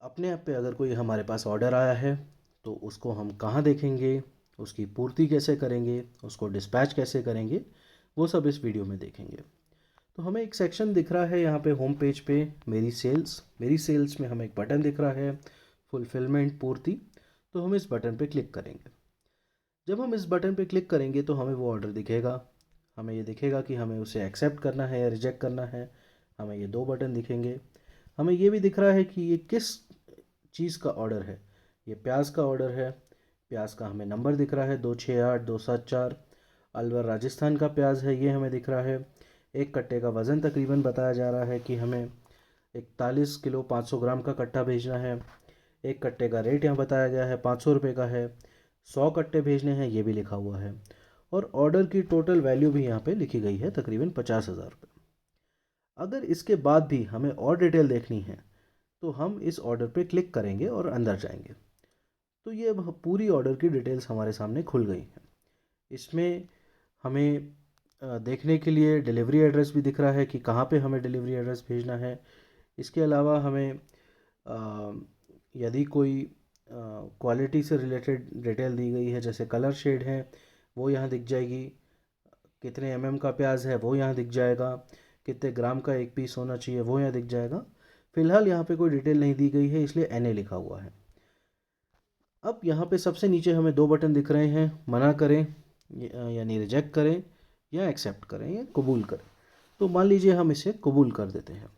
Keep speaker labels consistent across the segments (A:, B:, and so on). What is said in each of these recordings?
A: अपने आप पे अगर कोई हमारे पास ऑर्डर आया है तो उसको हम कहाँ देखेंगे, उसकी पूर्ति कैसे करेंगे, उसको डिस्पैच कैसे करेंगे, वो सब इस वीडियो में देखेंगे। तो हमें एक सेक्शन दिख रहा है यहाँ पे होम पेज पे, मेरी सेल्स में हमें एक बटन दिख रहा है फुलफिलमेंट पूर्ति। तो हम इस बटन पे क्लिक करेंगे। जब हम इस बटन पे क्लिक करेंगे तो हमें वो ऑर्डर दिखेगा। हमें ये दिखेगा कि हमें उसे एक्सेप्ट करना है या रिजेक्ट करना है। हमें ये दो बटन दिखेंगे। हमें ये भी दिख रहा है कि ये किस चीज़ का ऑर्डर है। ये प्याज का ऑर्डर है। प्याज का हमें नंबर दिख रहा है 268274। अलवर राजस्थान का प्याज है, ये हमें दिख रहा है। एक कट्टे का वज़न तकरीबन बताया जा रहा है कि हमें 41 किलो 500 ग्राम का कट्टा भेजना है। एक कट्टे का रेट यहाँ बताया गया है 500 रुपये का है। 100 कट्टे भेजने हैं, ये भी लिखा हुआ है। और ऑर्डर की टोटल वैल्यू भी यहाँ पे लिखी गई है, तकरीबन 50,000 रुपये। अगर इसके बाद भी हमें और डिटेल देखनी है तो हम इस ऑर्डर पे क्लिक करेंगे और अंदर जाएंगे। तो ये अब पूरी ऑर्डर की डिटेल्स हमारे सामने खुल गई हैं। इसमें हमें देखने के लिए डिलीवरी एड्रेस भी दिख रहा है कि कहाँ पे हमें डिलीवरी एड्रेस भेजना है। इसके अलावा हमें यदि कोई क्वालिटी से रिलेटेड डिटेल दी गई है, जैसे कलर शेड है वो यहाँ दिख जाएगी, कितने एमएम का प्याज है वो यहाँ दिख जाएगा, कितने ग्राम का एक पीस होना चाहिए वो यहाँ दिख जाएगा। फ़िलहाल यहाँ पे कोई डिटेल नहीं दी गई है, इसलिए एनए लिखा हुआ है। अब यहाँ पे सबसे नीचे हमें दो बटन दिख रहे हैं, मना करें यानी रिजेक्ट करें, या एक्सेप्ट करें या कबूल करें। तो मान लीजिए हम इसे कबूल कर देते हैं।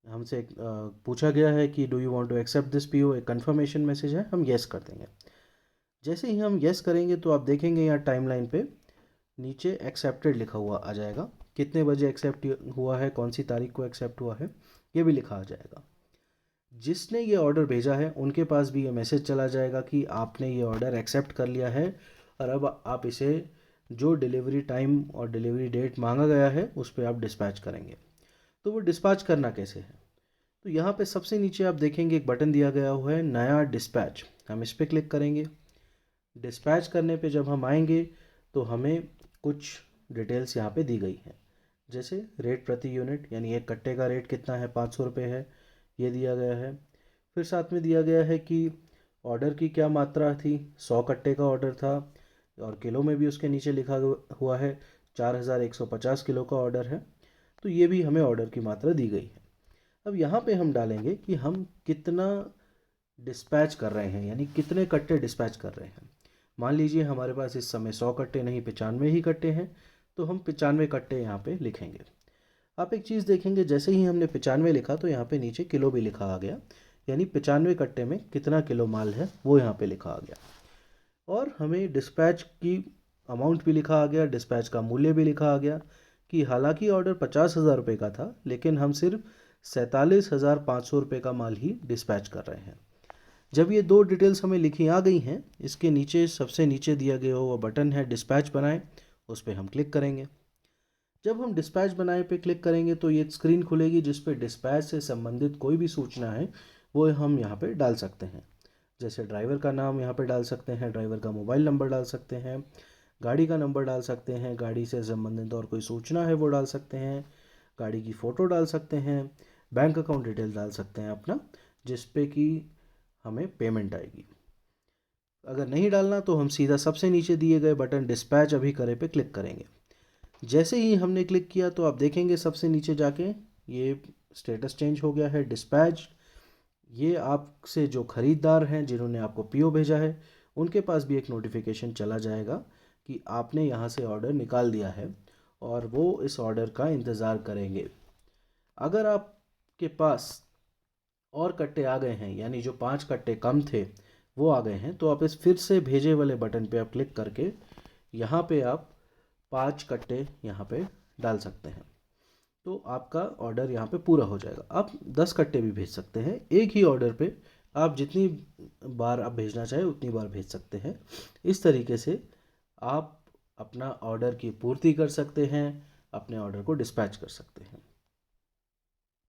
A: हमसे पूछा गया है कि do you want to accept this PO, एक कंफर्मेशन मैसेज है, हम येस कर देंगे। जैसे ही हम येस करेंगे तो आप देखेंगे यहाँ टाइमलाइन पे नीचे एक्सेप्टेड लिखा हुआ आ जाएगा। कितने बजे एक्सेप्ट हुआ है, कौन सी तारीख को एक्सेप्ट हुआ है, ये भी लिखा आ जाएगा। जिसने ये ऑर्डर भेजा है उनके पास भी ये मैसेज चला जाएगा कि आपने ये ऑर्डर एक्सेप्ट कर लिया है और अब आप इसे जो डिलीवरी टाइम और डिलीवरी डेट मांगा गया है उस पर आप डिस्पैच करेंगे। तो वो डिस्पैच करना कैसे है, तो यहाँ पे सबसे नीचे आप देखेंगे एक बटन दिया गया हुआ है नया डिस्पैच। हम इस पर क्लिक करेंगे। डिस्पैच करने पे जब हम आएंगे तो हमें कुछ डिटेल्स यहाँ पे दी गई हैं, जैसे रेट प्रति यूनिट, यानी एक कट्टे का रेट कितना है, 500 रुपये है, ये दिया गया है। फिर साथ में दिया गया है कि ऑर्डर की क्या मात्रा थी, 100 कट्टे का ऑर्डर था, और किलो में भी उसके नीचे लिखा हुआ है 4150 किलो का ऑर्डर है। तो ये भी हमें ऑर्डर की मात्रा दी गई है। अब यहाँ पे हम डालेंगे कि हम कितना डिस्पैच कर रहे हैं, यानी कितने कट्टे डिस्पैच कर रहे हैं। मान लीजिए हमारे पास इस समय 100 कट्टे नहीं 95 ही कट्टे हैं, तो हम 95 कट्टे यहाँ पे लिखेंगे। आप एक चीज़ देखेंगे, जैसे ही हमने 95 लिखा तो यहाँ पे नीचे किलो भी लिखा आ गया, यानी 95 कट्टे में कितना किलो माल है वो यहाँ पे लिखा आ गया। और हमें डिस्पैच की अमाउंट भी लिखा आ गया, डिस्पैच का मूल्य भी लिखा आ गया कि हालांकि ऑर्डर 50,000 रुपये का था, लेकिन हम सिर्फ 47,500 रुपये का माल ही डिस्पैच कर रहे हैं। जब ये दो डिटेल्स हमें लिखी आ गई हैं, इसके नीचे सबसे नीचे दिया गया हुआ बटन है डिस्पैच बनाएं, उस पर हम क्लिक करेंगे। जब हम डिस्पैच बनाए पे क्लिक करेंगे तो ये स्क्रीन खुलेगी जिस पे डिस्पैच से संबंधित कोई भी सूचना है वो हम यहाँ पे डाल सकते हैं। जैसे ड्राइवर का नाम यहाँ पे डाल सकते हैं, ड्राइवर का मोबाइल नंबर डाल सकते हैं, गाड़ी का नंबर डाल सकते हैं, गाड़ी से संबंधित और कोई सूचना है वो डाल सकते हैं, गाड़ी की फ़ोटो डाल सकते हैं, बैंक अकाउंट डिटेल डाल सकते हैं अपना, जिस पे कि हमें पेमेंट आएगी। अगर नहीं डालना तो हम सीधा सबसे नीचे दिए गए बटन डिस्पैच अभी करें पे क्लिक करेंगे। जैसे ही हमने क्लिक किया तो आप देखेंगे सबसे नीचे जाके ये स्टेटस चेंज हो गया है, डिस्पैच। ये आपसे जो ख़रीदार हैं जिन्होंने आपको पीओ भेजा है उनके पास भी एक नोटिफिकेशन चला जाएगा कि आपने यहाँ से ऑर्डर निकाल दिया है और वो इस ऑर्डर का इंतज़ार करेंगे। अगर आपके पास और कट्टे आ गए हैं, यानी जो 5 कट्टे कम थे वो आ गए हैं, तो आप इस फिर से भेजे वाले बटन पे आप क्लिक करके यहाँ पे आप 5 कट्टे यहाँ पे डाल सकते हैं। तो आपका ऑर्डर यहाँ पे पूरा हो जाएगा। आप 10 कट्टे भी भेज सकते हैं। एक ही ऑर्डर पे आप जितनी बार आप भेजना चाहें उतनी बार भेज सकते हैं। इस तरीके से आप अपना ऑर्डर की पूर्ति कर सकते हैं, अपने ऑर्डर को डिस्पैच कर सकते हैं।